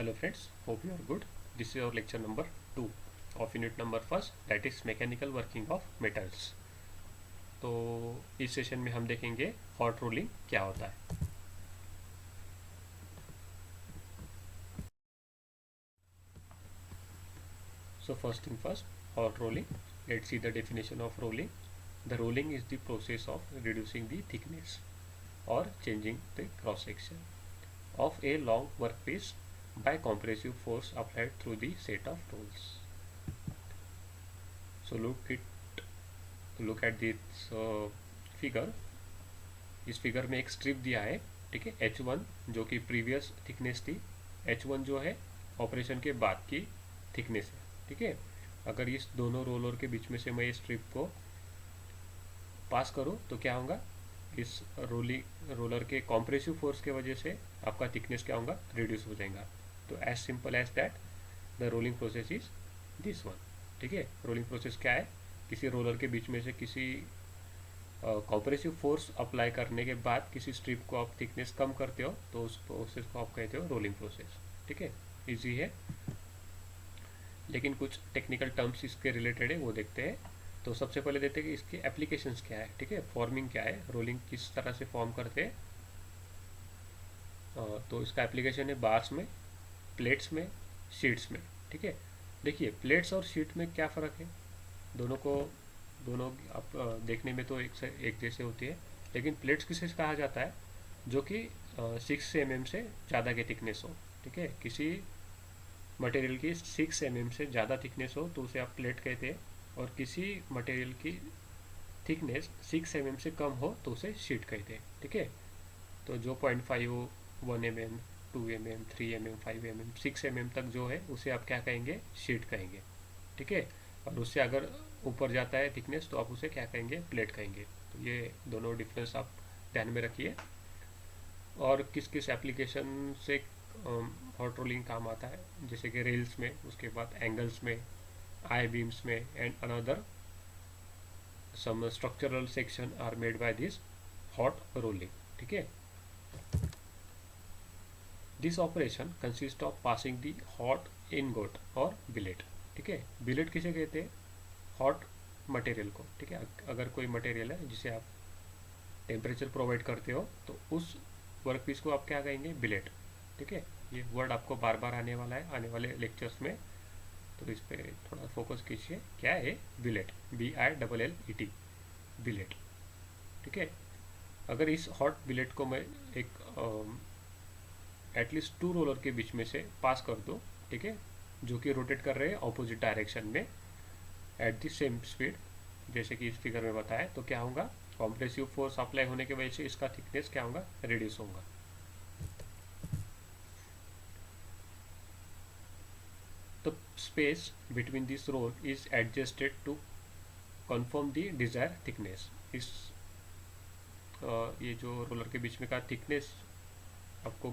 Hello friends, hope you are good. This is our lecture number 2 of unit number first, that is mechanical working of metals. तो इस session में हम देखेंगे hot rolling क्या होता है. So first thing first, hot rolling. Let's see the definition of rolling. The rolling is the process of reducing the thickness or changing the cross section of a long workpiece by compressive force applied through the set of rolls. So look at this figure. इस figure में एक strip दिया है, ठीक है, H1 जो कि previous thickness थी. H1 जो है ऑपरेशन के बाद की थिकनेस है, ठीक है. अगर इस दोनों रोलर के बीच में से मैं इस स्ट्रिप को पास करूं तो क्या होगा, इस रोलर के कॉम्प्रेसिव फोर्स के वजह से आपका थिकनेस क्या होगा, रिड्यूस हो जाएगा. तो as simple as that the rolling process is this one, ठीक है. रोलिंग प्रोसेस क्या है, किसी रोलर के बीच में से किसी कॉम्प्रेसिव फोर्स अप्लाई करने के बाद किसी स्ट्रिप को आप थिकनेस कम करते हो तो उस प्रोसेस को आप कहते हो रोलिंग प्रोसेस, ठीक है. इजी है, लेकिन कुछ टेक्निकल टर्म्स इसके रिलेटेड है वो देखते हैं. तो सबसे पहले देखते हैं कि इसकी एप्लीकेशंस क्या है, ठीक है. फॉर्मिंग क्या है, रोलिंग किस तरह से फॉर्म करते हैं. तो इसका एप्लीकेशन है बार्स में, प्लेट्स में, शीट्स में, ठीक है. देखिए प्लेट्स और शीट में क्या फ़र्क है, दोनों आप देखने में तो एक जैसे होती है, लेकिन प्लेट्स किसे कहा जाता है, जो कि 6 mm से ज़्यादा की थिकनेस हो, ठीक है. किसी मटेरियल की 6 mm से ज़्यादा थिकनेस हो तो उसे आप प्लेट कहते हैं, और किसी मटेरियल की थिकनेस 6 mm से कम हो तो उसे शीट कहते हैं, ठीक है. तो जो 0.5 हो, 1 mm, 2 mm, 3 mm, 5 mm, 6 mm तक जो है उसे आप क्या कहेंगे, शीट कहेंगे, ठीक है. और उससे अगर ऊपर जाता है थिकनेस तो आप उसे क्या कहेंगे, प्लेट कहेंगे. तो ये दोनों डिफरेंस आप ध्यान में रखिए. और किस किस एप्लीकेशन से हॉट रोलिंग काम आता है, जैसे कि रेल्स में, उसके बाद एंगल्स में, आई बीम्स में, and another some structural section are made by this hot rolling, ठीक है. This operation consist of passing the hot ingot और बिलेट, ठीक है. बिलेट किसे कहते हैं, हॉट मटेरियल को, ठीक है. अगर कोई मटेरियल है जिसे आप टेम्परेचर प्रोवाइड करते हो तो उस वर्क पीस को आप क्या कहेंगे, बिलेट, ठीक है. ये वर्ड आपको बार बार आने वाला है आने वाले लेक्चर्स में, तो इस पर थोड़ा फोकस कीजिए. क्या है बिलेट, BILLET, बिलेट, ठीक है. अगर इस हॉट बिलेट को मैं एक एटलीस्ट 2 रोलर के बीच में से पास कर दूँ, ठीक है, जो कि रोटेट कर रहे हैं ऑपोजिट डायरेक्शन में एट द सेम स्पीड, जैसे कि इस फिगर में बताया, तो क्या होगा, कॉम्प्रेसिव फोर्स अप्लाई होने की वजह से इसका थिकनेस क्या होगा, रिड्यूस होगा. तो space between this roll is adjusted to confirm the desire thickness. इस ये जो रोलर के बीच में का थिकनेस आपको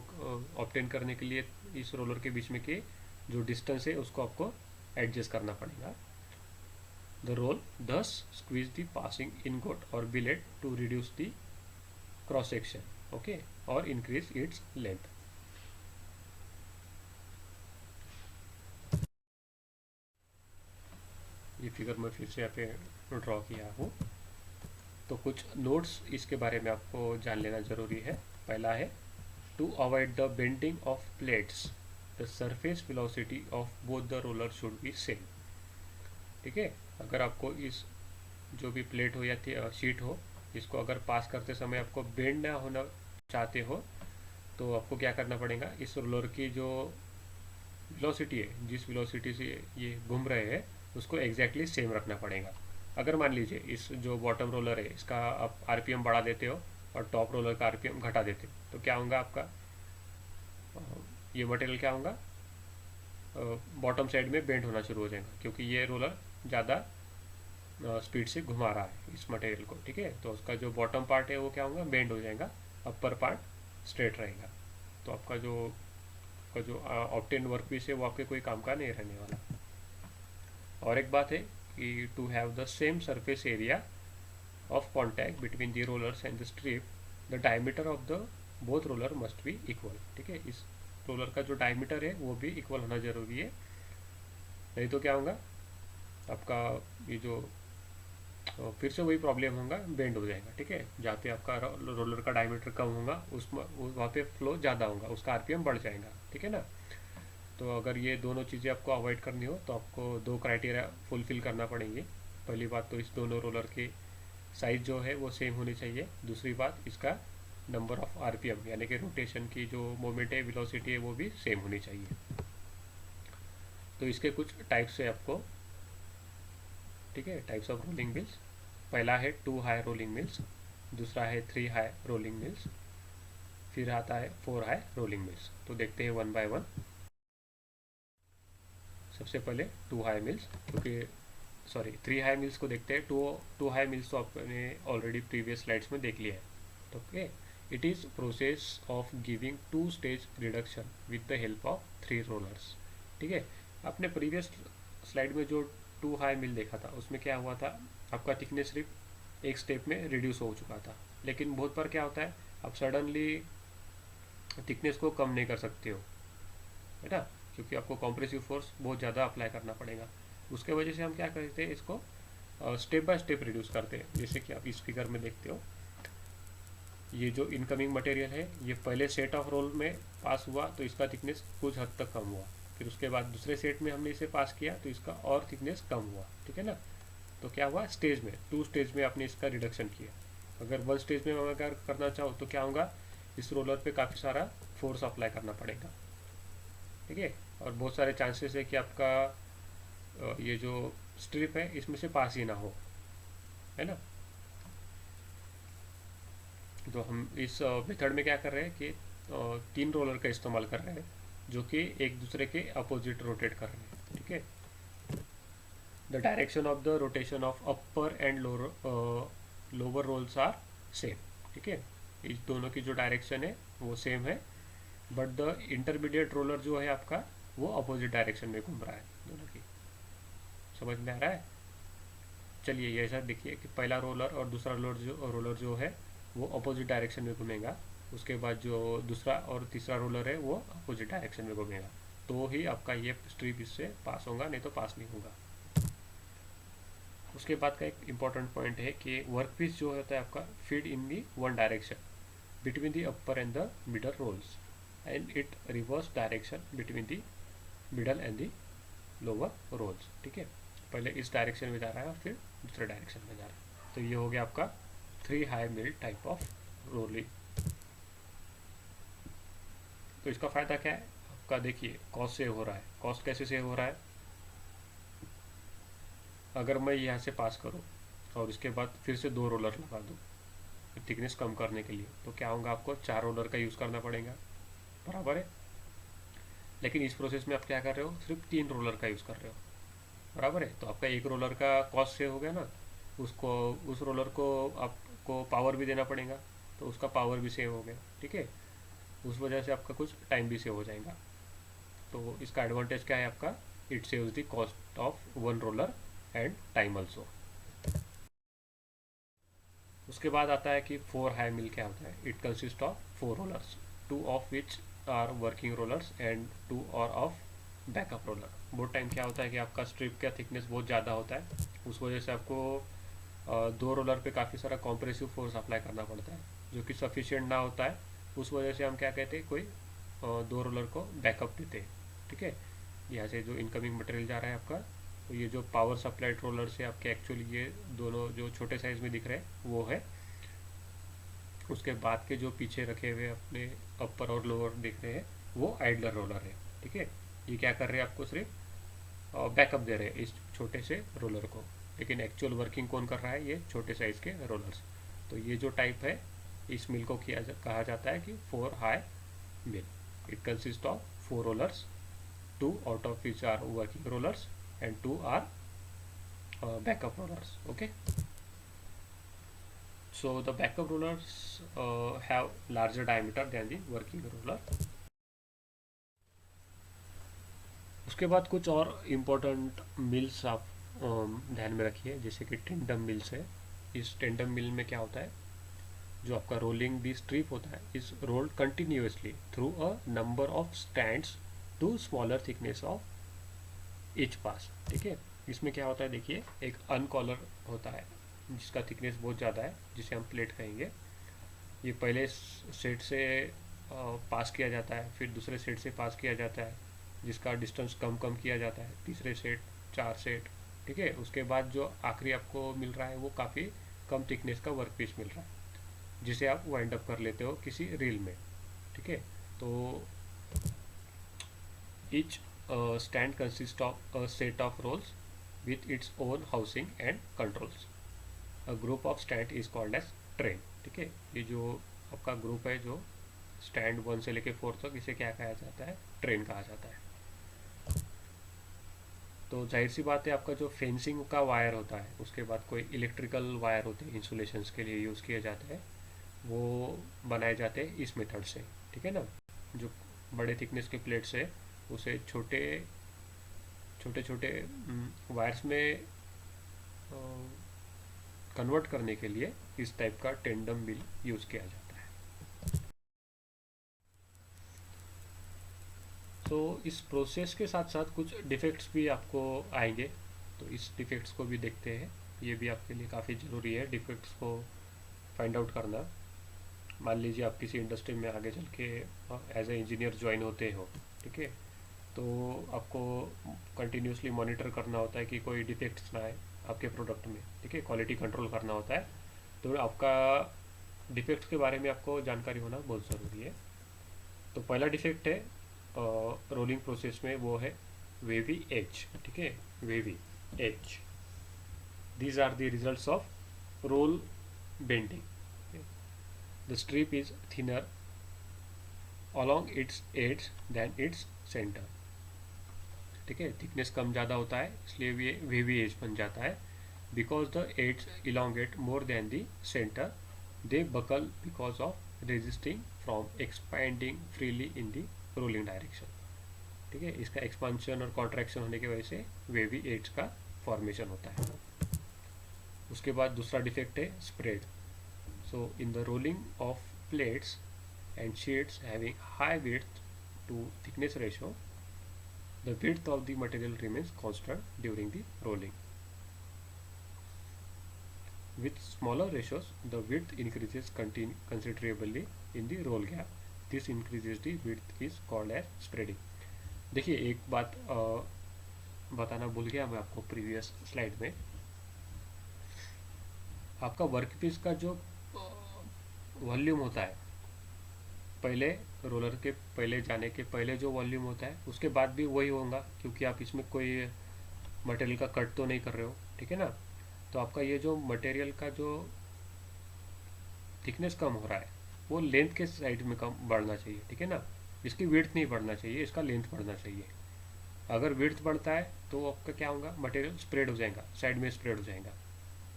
ऑब्टेन करने के लिए इस रोलर के बीच में के जो डिस्टेंस है उसको आपको एडजस्ट करना पड़ेगा. The roll thus squeeze the passing ingot or billet to reduce the cross section, okay, or increase its length. ये फिगर मैं फिर से यहाँ पे ड्रॉ किया हूँ. तो कुछ नोट्स इसके बारे में आपको जान लेना ज़रूरी है. पहला है, to avoid the bending of plates the surface velocity of both the roller should be same, ठीक है. अगर आपको इस जो भी प्लेट हो या शीट हो, इसको अगर पास करते समय आपको बेंड ना होना चाहते हो तो आपको क्या करना पड़ेगा, इस रोलर की जो वेलोसिटी है, जिस वेलोसिटी से ये घूम रहे हैं, उसको एग्जैक्टली सेम रखना पड़ेगा. अगर मान लीजिए इस जो बॉटम रोलर है इसका आप RPM बढ़ा देते हो और टॉप रोलर का RPM घटा देते हो, तो क्या होगा, आपका ये मटेरियल क्या होगा, बॉटम साइड में बेंड होना शुरू हो जाएगा, क्योंकि ये रोलर ज़्यादा स्पीड से घुमा रहा है इस मटेरियल को, ठीक है. तो उसका जो बॉटम पार्ट है वो क्या होगा, बेंड हो जाएगा, अपर पार्ट स्ट्रेट रहेगा. तो आपका जो ऑब्टेन वर्क पीस है वो आपके कोई काम का नहीं रहने वाला. और एक बात है कि to have the same surface area of contact between the rollers and the strip, the diameter of the both roller must be equal, ठीक है. इस रोलर का जो डायमीटर है वो भी इक्वल होना ज़रूरी है, नहीं तो क्या होगा आपका ये जो फिर से वही प्रॉब्लम होगा, बेंड हो जाएगा। ठीक है, जहाँ पे आपका रोलर का डायमीटर कम होगा उस वहाँ पे फ्लो ज़्यादा होगा, उसका आरपीएम बढ़ जाएगा। ठीक है ना। तो अगर ये दोनों चीज़ें आपको अवॉइड करनी हो तो आपको दो क्राइटेरिया फुलफिल करना पड़ेंगे। पहली बात तो इस दोनों रोलर की साइज़ जो है वो सेम होनी चाहिए। दूसरी बात, इसका नंबर ऑफ आरपीएम यानी कि रोटेशन की जो मोमेंट है, वेलोसिटी है, वो भी सेम होनी चाहिए। तो इसके कुछ टाइप्स है आपको। ठीक है, टाइप्स ऑफ रोलिंग मिल्स। पहला है 2 हाई रोलिंग मिल्स, दूसरा है 3 हाई रोलिंग मिल्स, फिर आता है 4 हाई रोलिंग मिल्स। तो देखते हैं वन बाय वन। सबसे पहले 2 हाई मिल्स, क्योंकि सॉरी 3 हाई मिल्स को देखते हैं। टू हाई मिल्स तो आपने ऑलरेडी प्रीवियस स्लाइड्स में देख लिया है। तो okay, it is process of giving 2 stage reduction with the help of 3 rollers. ठीक है, आपने प्रीवियस स्लाइड में जो 2 हाई मिल देखा था उसमें क्या हुआ था, आपका थिकनेस सिर्फ एक स्टेप में रिड्यूस हो चुका था। लेकिन बहुत बार क्या होता है, आप सडनली थिकनेस को कम नहीं कर सकते हो, है ना, क्योंकि आपको कॉम्प्रेसिव फोर्स बहुत ज़्यादा अप्लाई करना पड़ेगा। उसके वजह से हम क्या करते हैं, इसको स्टेप बाय स्टेप रिड्यूस करते हैं। जैसे कि आप इस फिगर में देखते हो, ये जो इनकमिंग मटेरियल है ये पहले सेट ऑफ रोल में पास हुआ तो इसका थिकनेस कुछ हद तक कम हुआ। फिर उसके बाद दूसरे सेट में हमने इसे पास किया तो इसका और थिकनेस कम हुआ। ठीक है ना। तो क्या हुआ, स्टेज में 2 स्टेज में आपने इसका रिडक्शन किया। अगर 1 स्टेज में अगर करना चाहो तो क्या होगा, इस रोलर पे काफ़ी सारा फोर्स अप्लाई करना पड़ेगा। ठीक है, और बहुत सारे चांसेस है कि आपका ये जो स्ट्रिप है इसमें से पास ही ना हो, है ना। तो हम इस मेथड में क्या कर रहे हैं कि 3 रोलर का इस्तेमाल कर रहे हैं जो कि एक दूसरे के अपोजिट रोटेट कर रहे हैं। ठीक है, the direction of the rotation of upper and lower rolls are same. ठीक है, इस दोनों की जो डायरेक्शन है वो सेम है, बट द इंटरमीडिएट रोलर जो है आपका वो अपोजिट डायरेक्शन में घूम रहा है दोनों की। समझ में आ रहा है। चलिए ये ऐसा देखिए कि पहला रोलर और दूसरा रोलर जो है वो अपोजिट डायरेक्शन में घूमेगा, उसके बाद जो दूसरा और तीसरा रोलर है वो अपोजिट डायरेक्शन में घूमेगा, तो ही आपका ये स्ट्रिप इससे पास होगा, नहीं तो पास नहीं होगा। उसके बाद का एक इम्पॉर्टेंट पॉइंट है कि वर्क पीस जो होता है आपका feed in the one direction between the upper and the middle rolls and it reverse direction between the middle and the lower rolls. ठीक है, पहले इस डायरेक्शन में जा रहा है और फिर दूसरे डायरेक्शन में जा रहा है। तो ये हो गया आपका 3 high mill type of rolling. तो इसका फ़ायदा क्या है आपका, देखिए कॉस्ट सेव हो रहा है। कॉस्ट कैसे सेव हो रहा है, अगर मैं यहाँ से पास करूँ और इसके बाद फिर से 2 रोलर लगा दूँ थिकनेस कम करने के लिए, तो क्या होगा, आपको 4 रोलर का यूज़ करना पड़ेगा, बराबर है। लेकिन इस प्रोसेस में आप क्या कर रहे हो, सिर्फ 3 रोलर का यूज़ कर रहे हो, बराबर है। तो आपका एक रोलर का कॉस्ट सेव हो गया ना, उसको उस रोलर को आपको पावर भी देना पड़ेगा, तो उसका पावर भी सेव हो गया। ठीक है, उस वजह से आपका कुछ टाइम भी सेव हो जाएगा। तो इसका एडवांटेज क्या है आपका, it saves the cost of 1 roller and time also. उसके बाद आता है कि 4 हाई मिल क्या होता है, it consist of 4 rollers, 2 of which are working rollers and 2 और ऑफ बैकअप रोलर। बहुत टाइम क्या होता है कि आपका स्ट्रिप का थिकनेस बहुत ज़्यादा होता है, उस वजह से आपको 2 रोलर पे काफ़ी सारा कॉम्प्रेसिव फोर्स अप्लाई करना पड़ता है जो कि सफिशिएंट ना होता है। उस वजह से हम क्या कहते हैं, कोई 2 रोलर को बैकअप देते हैं। ठीक है, यहाँ से जो इनकमिंग मटेरियल जा रहा है आपका, तो ये जो पावर सप्लाइड रोलर से आपके एक्चुअली ये दोनों जो छोटे साइज में दिख रहे हैं वो है। उसके बाद के जो पीछे रखे हुए अपने अपर और लोअर दिख रहे हैं वो आइडलर रोलर है। ठीक है, ये क्या कर रहे हैं, आपको सिर्फ बैकअप दे रहे हैं इस छोटे से रोलर को, लेकिन एक्चुअल वर्किंग कौन कर रहा है, ये छोटे साइज के रोलर्स। तो ये जो टाइप है इस मिल को कहा जाता है कि 4 high mill. It consist of 4 rollers, 2 out of which are working rollers and 2 are backup rollers. Okay, so the backup rollers have larger diameter than the working roller. उसके बाद कुछ और इम्पोर्टेंट मिल्स आप ध्यान में रखिए, जैसे कि टेंडम मिल्स है। इस टेंडम मिल में क्या होता है, जो आपका रोलिंग दी स्ट्रिप होता है is rolled continuously through a number of stands to smaller thickness of each pass. ठीक है, इसमें क्या होता है देखिए, एक अनकॉलर होता है जिसका थिकनेस बहुत ज़्यादा है, जिसे हम प्लेट कहेंगे। ये पहले सेट से पास किया जाता है, फिर दूसरे सेट से पास किया जाता है, जिसका डिस्टेंस कम कम किया जाता है, तीसरे सेट, चार सेट। ठीक है, उसके बाद जो आखिरी आपको मिल रहा है वो काफ़ी कम थिकनेस का वर्क पीस मिल रहा है, जिसे आप वाइंड अप कर लेते हो किसी रील में। ठीक है, तो each stand consists of a set of rolls with its own housing and controls. A group of stand is called as train. ठीक है, ये जो आपका ग्रुप है जो स्टैंड 1 से लेके 4 तक, इसे क्या कहा जाता है? ट्रेन कहा जाता है। तो जाहिर सी बात है, आपका जो फेंसिंग का वायर होता है, उसके बाद कोई इलेक्ट्रिकल वायर होते हैं इंसुलेशंस के लिए यूज़ किए जाते हैं, वो बनाए जाते हैं इस मेथड से। ठीक है ना, जो बड़े थिकनेस के प्लेट्स है उसे छोटे छोटे छोटे वायर्स में कन्वर्ट करने के लिए इस टाइप का टेंडम मिल यूज़ किया जाता है। तो इस प्रोसेस के साथ साथ कुछ डिफेक्ट्स भी आपको आएंगे, तो इस डिफेक्ट्स को भी देखते हैं। ये भी आपके लिए काफ़ी ज़रूरी है डिफेक्ट्स को फाइंड आउट करना। मान लीजिए आप किसी इंडस्ट्री में आगे चल के एज ए इंजीनियर ज्वाइन होते हो, ठीक है, तो आपको कंटिन्यूसली मॉनिटर करना होता है कि कोई डिफेक्ट्स ना आए आपके प्रोडक्ट में। ठीक है, क्वालिटी कंट्रोल करना होता है, तो आपका डिफेक्ट्स के बारे में आपको जानकारी होना बहुत ज़रूरी है। तो पहला डिफेक्ट है रोलिंग प्रोसेस में, वो है वेवी एज। ठीक है, wavy edge, these are the results of roll bending. The strip is thinner along its edge than its center। ठीक है, थिकनेस कम ज़्यादा होता है, इसलिए ये वेवी एज बन जाता है। Because the edge elongate more than the centre, they buckle because of resisting from expanding freely in the rolling direction. ठीक है, इसका एक्सपांशन और कॉन्ट्रैक्शन होने की वजह से वेवी एज का फॉर्मेशन होता है। उसके बाद दूसरा डिफेक्ट है spread. So in the rolling of plates and sheets having high width to thickness ratio, the width of the material remains constant during the rolling. With smaller ratios, the width increases considerably in the roll gap. This increases the width is called as spreading. देखिए, एक बात बताना भूल गया मैं आपको previous slide में। आपका वर्कपीस का जो वॉल्यूम होता है, पहले रोलर के पहले जाने के पहले जो वॉल्यूम होता है, उसके बाद भी वही होगा, क्योंकि आप इसमें कोई मटेरियल का कट तो नहीं कर रहे हो। ठीक है ना, तो आपका ये जो मटेरियल का जो थिकनेस कम हो रहा है वो लेंथ के साइड में कम बढ़ना चाहिए। ठीक है ना, इसकी विड्थ नहीं बढ़ना चाहिए, इसका लेंथ बढ़ना चाहिए। अगर विड्थ बढ़ता है तो आपका क्या होगा, मटेरियल स्प्रेड हो जाएगा, साइड में स्प्रेड हो जाएगा।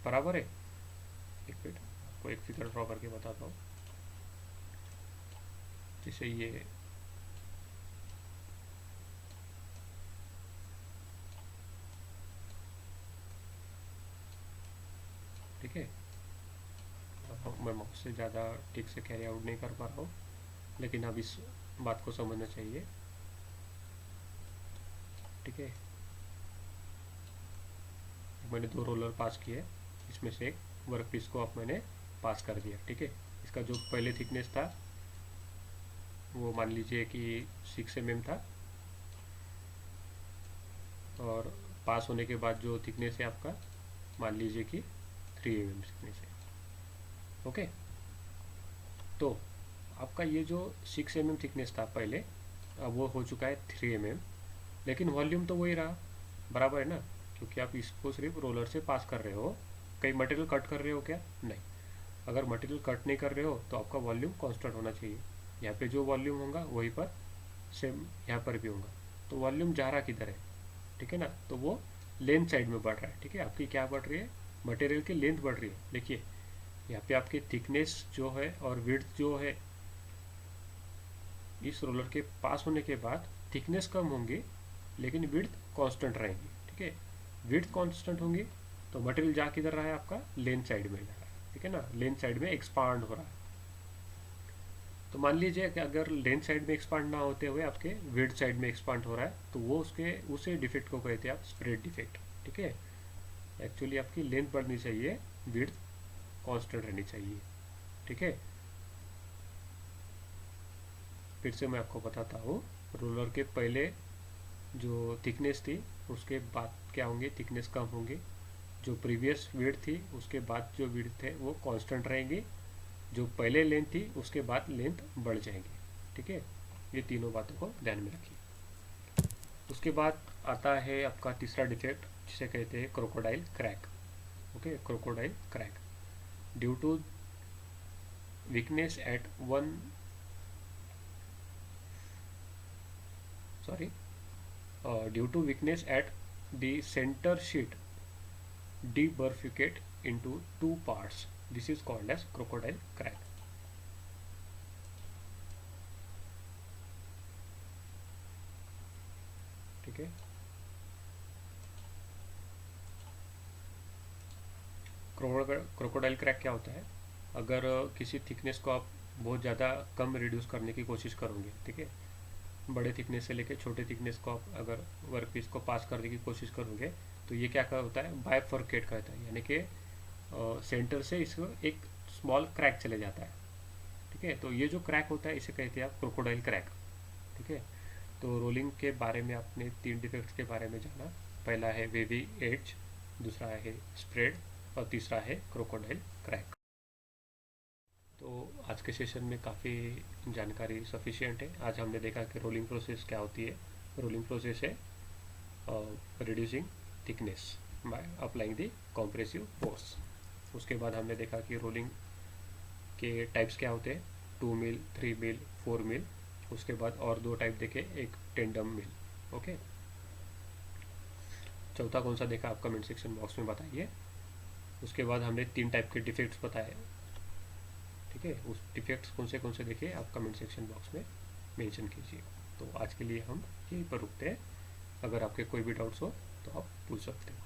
बराबर है। एक मिनट, आपको एक फिगर ड्रॉ करके बताता हूँ, जैसे ये ठीक है, मैं माउस से ज़्यादा ठीक से कैरी आउट नहीं कर पा रहा हूँ, लेकिन अब इस बात को समझना चाहिए। ठीक है, मैंने 2 रोलर पास किए, इसमें से एक वर्क पीस को आप मैंने पास कर दिया। ठीक है, इसका जो पहले थिकनेस था वो मान लीजिए कि 6 mm था, और पास होने के बाद जो थिकनेस है आपका मान लीजिए कि 3 mm थिकनेस है। ओके, तो आपका ये जो 6 mm थिकनेस था पहले, अब वो हो चुका है 3 mm, लेकिन वॉल्यूम तो वही रहा। बराबर है ना, क्योंकि आप इसको सिर्फ रोलर से पास कर रहे हो, कहीं मटेरियल कट कर रहे हो क्या? नहीं। अगर मटेरियल कट नहीं कर रहे हो तो आपका वॉल्यूम कांस्टेंट होना चाहिए। यहाँ पे जो वॉल्यूम होगा वहीं पर सेम यहाँ पर भी होगा। तो वॉल्यूम जा रहा किधर है? ठीक है ना, तो वो लेंथ साइड में बढ़ रहा है। ठीक है, आपकी क्या बढ़ रही है? मटेरियल की लेंथ बढ़ रही है। देखिए यहाँ पे आपकी थिकनेस जो है और विड्थ जो है, इस रोलर के पास होने के बाद थिकनेस कम होंगी लेकिन विड्थ कांस्टेंट रहेगी। ठीक है, विड्थ कांस्टेंट होंगी तो मटेरियल जा किधर रहा है? आपका लेंथ साइड में जा रहा है। ठीक है ना, लेंथ साइड में एक्सपांड हो रहा है। तो मान लीजिए कि अगर लेंथ साइड में एक्सपांड ना होते हुए आपके विड्थ साइड में एक्सपांड हो रहा है, तो वो उसे डिफेक्ट को कहते हैं आप स्प्रेड डिफेक्ट। ठीक है, एक्चुअली आपकी लेंथ बढ़नी चाहिए, विड्थ कांस्टेंट रहनी चाहिए। ठीक है, फिर से मैं आपको बताता हूँ। रोलर के पहले जो थिकनेस थी उसके बाद क्या होंगे, थिकनेस कम होंगे। जो प्रीवियस विड्थ थी उसके बाद जो विड्थ है वो कांस्टेंट रहेंगी। जो पहले लेंथ थी उसके बाद लेंथ बढ़ जाएंगी। ठीक है, ये तीनों बातों को ध्यान में रखिए। उसके बाद आता है आपका तीसरा डिफेक्ट, जिसे कहते हैं crocodile crack. Okay, crocodile crack due to weakness at one sorry due to weakness at the center sheet debifurcate into two parts. This is called as crocodile crack. ठीक है, क्रोकोडाइल क्रैक क्या होता है? अगर किसी थिकनेस को आप बहुत ज़्यादा कम रिड्यूस करने की कोशिश करोगे, ठीक है, बड़े थिकनेस से लेके छोटे थिकनेस को आप अगर वर्क पीस को पास करने की कोशिश करोगे, तो ये क्या होता है, बाइफर्केट कहता है, यानी कि सेंटर से इसको एक स्मॉल क्रैक चले जाता है। ठीक है, तो ये जो क्रैक होता है इसे कहते हैं आप क्रोकोडाइल क्रैक। ठीक है, तो रोलिंग के बारे में आपने 3 डिफेक्ट्स के बारे में जाना। पहला है वेवी एज, दूसरा है स्प्रेड और तीसरा है क्रोकोडाइल क्रैक। तो आज के सेशन में काफ़ी जानकारी सफिशिएंट है। आज हमने देखा कि रोलिंग प्रोसेस क्या होती है। रोलिंग प्रोसेस है reducing thickness by applying the compressive force. उसके बाद हमने देखा कि रोलिंग के टाइप्स क्या होते हैं, 2 मिल, 3 मिल, 4 मिल। उसके बाद और 2 टाइप देखे, एक टेंडम मिल। ओके, चौथा कौन सा देखा आप कमेंट सेक्शन बॉक्स में बताइए। उसके बाद हमने 3 टाइप के डिफेक्ट्स बताए। ठीक है, उस डिफेक्ट्स कौन से देखे आप कमेंट सेक्शन बॉक्स में मेंशन कीजिए। तो आज के लिए हम यहीं पर रुकते हैं। अगर आपके कोई भी डाउट्स हो तो आप पूछ सकते हैं।